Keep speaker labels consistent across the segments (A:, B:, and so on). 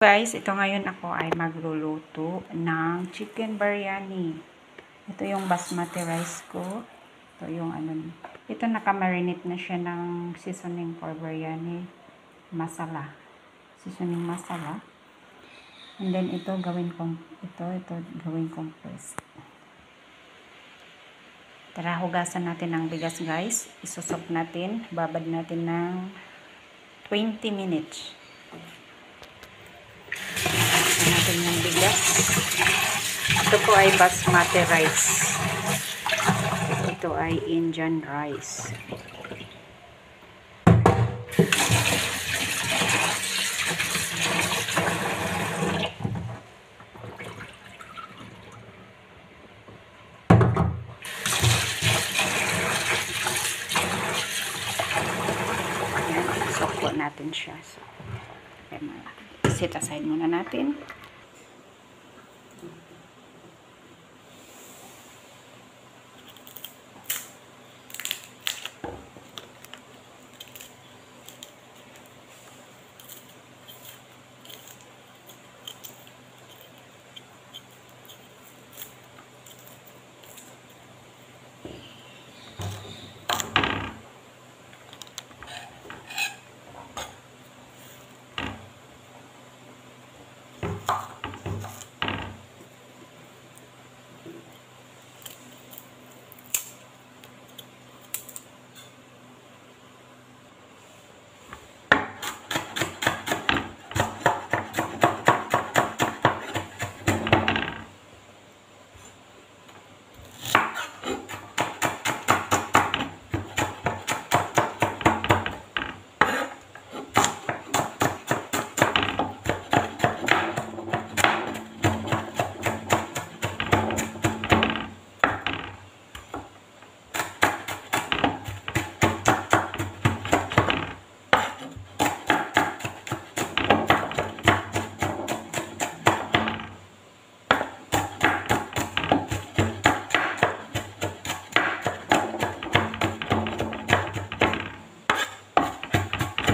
A: Guys, ito ngayon ako ay magluluto ng chicken biryani. Ito yung basmati rice ko. Ito yung ito nakamarinate na siya ng seasoning for biryani masala. Seasoning masala. And then ito gawin kong paste. Tara, hugasan natin ng bigas, guys. Isusok natin, babad natin ng 20 minutes. Natin yung bigas. Ito po ay basmati rice. Ito ay Indian rice. Ayan, isok natin siya. So, set aside muna natin.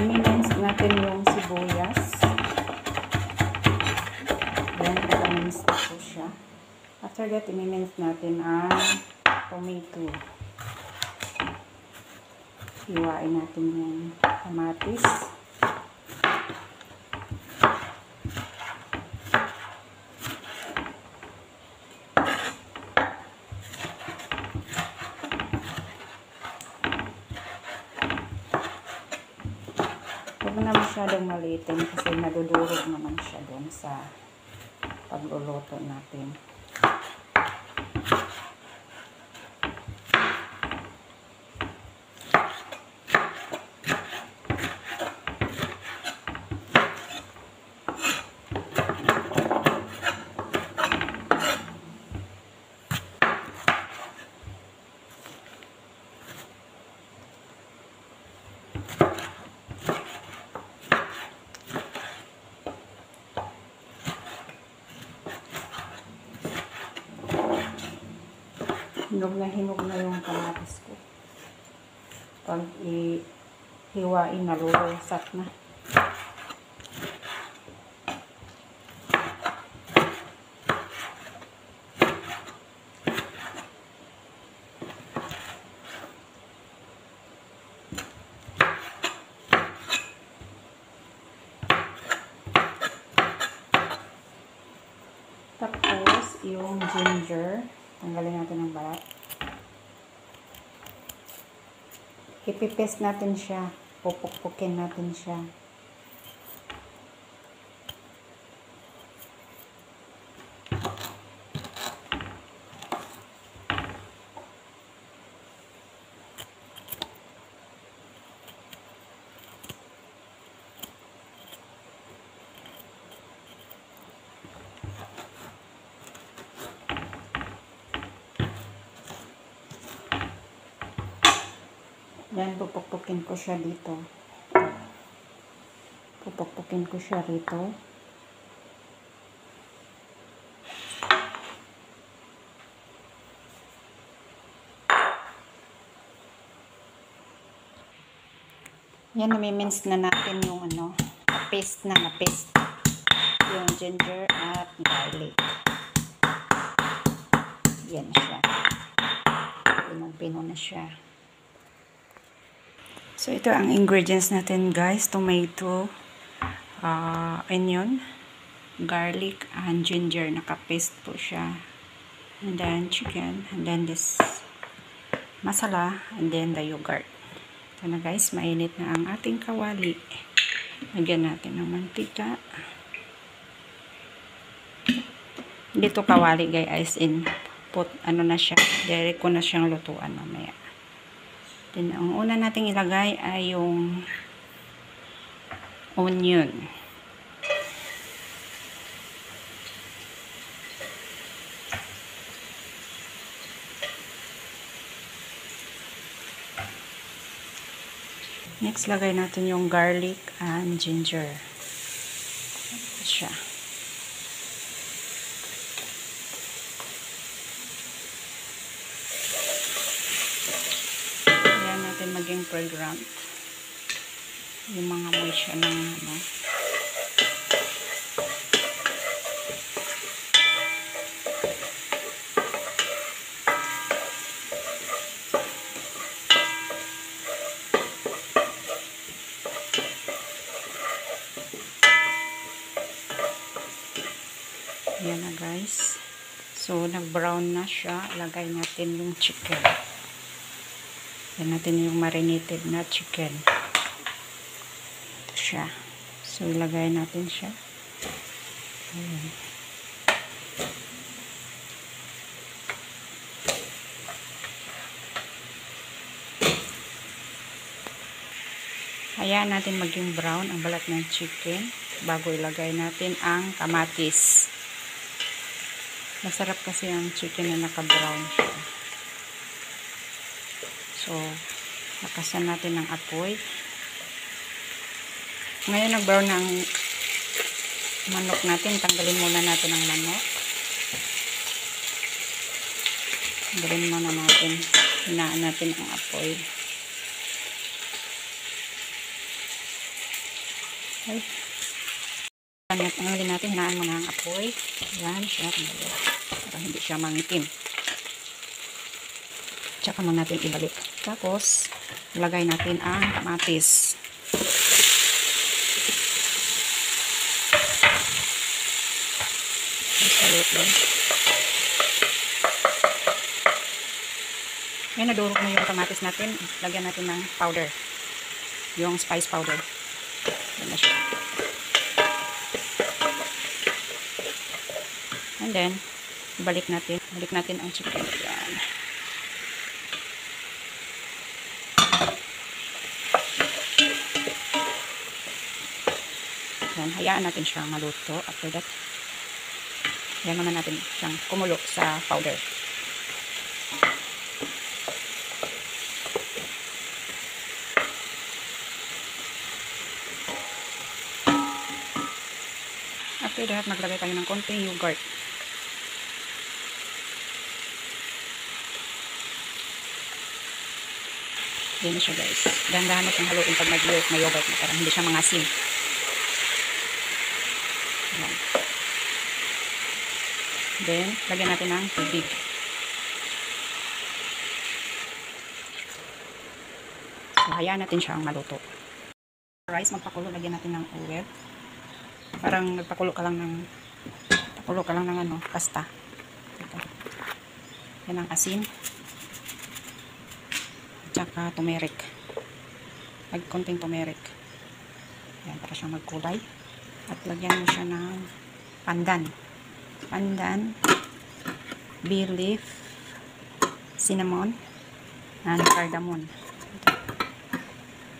A: I-mince natin yung sibuyas. Then, i-mince na po siya. After that, i-mince natin ang tomato. Hiwain natin yung kamatis. Huwag na masyadong malitin kasi nadudurog naman siya doon sa pagluluto natin. Hinog na yung kamatis ko. Pag ihiwain, nalulusak na. Tapos, yung ginger, tanggalin natin ang balat. Ipipes natin siya. Pupukpukin natin siya. Yan, pupukpukin ko siya dito. Pupukpukin ko siya rito. Yan, nami-mince na natin yung paste na paste. yung ginger at garlic. Yan siya. Pinong-pino na siya. So, ito ang ingredients natin, guys. Tomato, onion, garlic, and ginger. Naka-paste po siya. And then, chicken. And then, this masala. And then, the yogurt. Ito na, guys. Mainit na ang ating kawali. Lagyan natin ng mantika. Dito kawali, guys, in ano na siya. Direct ko na siyang lutuan mamaya. Then, ang una nating ilagay ay yung onion. Next, lagay natin yung garlic and ginger. Ito siya. Maging fragrant yung mga amoy siya ng ano. Yan na, guys. So nag-brown na siya. Ilagay natin yung chicken. Yan natin yung marinated na chicken. Ito siya. So, ilagay natin siya. Ayan. Hayaan natin maging brown ang balat ng chicken bago ilagay natin ang kamatis. Masarap kasi ang chicken na naka-brown siya. So, lakasan natin ng apoy. Ngayon, nag-brown ng manok natin. Tanggalin muna natin ang manok. Tanggalin muna natin. Hinaan natin ang apoy. Okay. Tanggalin natin. Hinaan muna ang apoy. Yan siya. Para hindi siya mangitim. Tsaka mo natin ibalik. Tapos, ilagay natin ang kamatis. Ngayon, nadurog na yung kamatis natin. Lagyan natin ng powder. Yung spice powder. Yan na siya. And then, balik natin. Balik natin ang chicken. Yan. Hayaan natin siyang maluto. After that, hayaan naman natin siyang kumulo sa powder. After that, maglagay tayo ng konting yogurt. Yan na siya, guys. Dahan-dahan natin haluin pag may yogurt na para hindi siya mangasim. Yan. Then, lagyan natin ng tubig. So, hayaan natin siyang maluto. Rice, magpakulo. Lagyan natin ng oil. Parang nagpakulo ka lang ng ano, pasta. Ito. Yan ang asin. Tsaka turmeric. Konting turmeric. Yan, para siyang magkulay. At lagyan mo siya ng pandan. Pandan, bay leaf, cinnamon, and cardamom.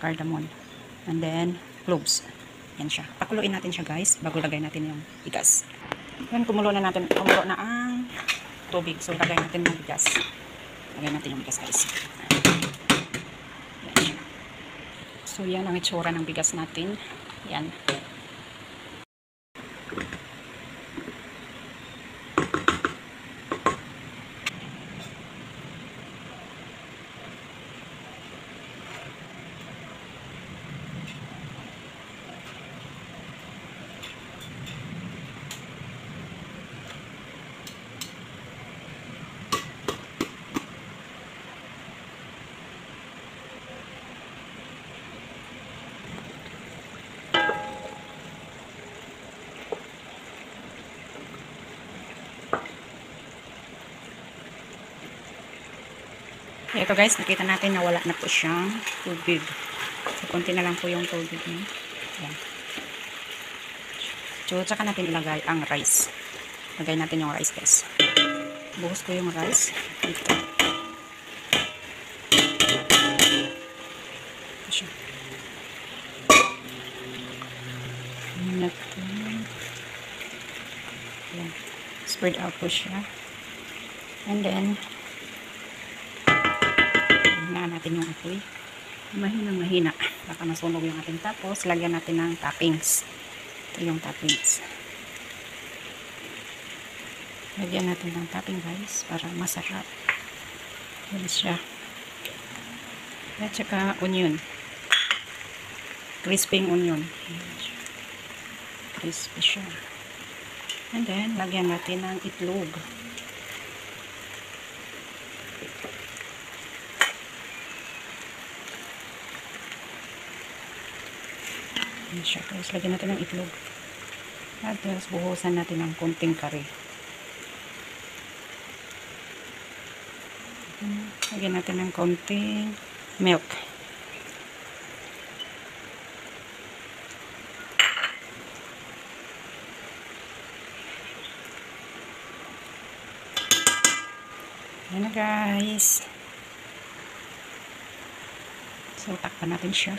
A: Cardamom. And then, cloves. Yan siya. Pakuluin natin siya, guys, bago lagay natin yung bigas. Yan, kumulo na ang tubig. So, lagay natin yung bigas. Lagay natin yung bigas, guys. Yan siya. So, yan ang itsura ng bigas natin. Yan. Ito guys, nakita natin na wala na po siyang tubig. So, konti na lang po yung tubig niya. Ayan. So, tsaka natin ilagay ang rice. Lagay natin yung rice guys. Buhos ko yung rice. Ito. Ito siya. Ayan. Ayan. Spread out po siya. And then, hinaan natin yung apoy. Mahina. Baka masunog yung ating tapos. Lagyan natin ng toppings. Ito yung toppings. Lagyan natin ng topping guys para masarap. Yan siya. At saka onion. Crisping onion. Crispy siya. And then, lagyan natin ng itlog. Yan siya guys. Lagyan natin ng itlog. At tapos buhusan natin ng konting curry. Lagyan natin ng konting milk. Ayan na guys. So, takpan natin siya.